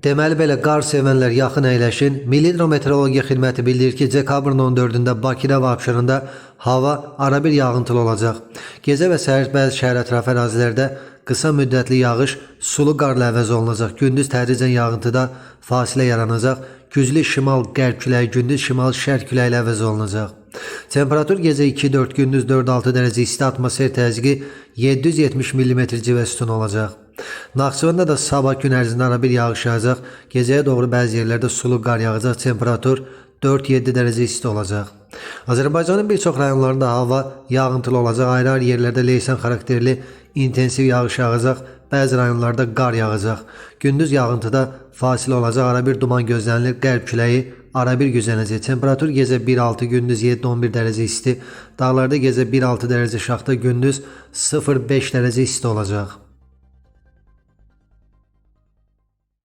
Deməli belə qar sevənlər yaxın əyləşin. Milli Hidrometeorologiya Xidməti bildirir ki, dekabrın 14-də Bakıda və Abşeronda hava arabir yağıntılı olacaq. Gecə və səhər bəzi şəhər ətrafı ərazilərdə qısa müddətli yağış sulu qarla əvəz olunacaq. Gündüz tədricən yağıntıda fasilə yaranacaq. Güclü şimal-qərb küləyi gündüz şimal-şərq küləyi ilə əvəz olunacaq. Temperatur gecə 2-4, gündüz 4-6 dərəcə isti, atmosfer təzyiqi 770 mm civə sütunu olacaq. Naxçıvanda da sabah gün ərzində arabir yağış yağacaq. Gecəyə doğru bəzi yerlərdə sulu qar yağacaq. Temperatur 4-7 dərəcə isti olacaq. Azərbaycanın bir çox rayonlarında hava yağıntılı olacaq. Ayrı-ayrı yerlərdə leysan xarakterli intensiv yağış yağacaq. Bəzi rayonlarda qar yağacaq. Gündüz yağıntıda fasilə olacaq. Arabir duman gözlənilir. Qərb küləyi arabir güclənəcək. Temperatur gecə 1-6, gündüz 7-11 dərəcə isti. Dağlarda gecə 1-6 dərəcə şaxta, gündüz 0-5 dərəcə isti olacaq.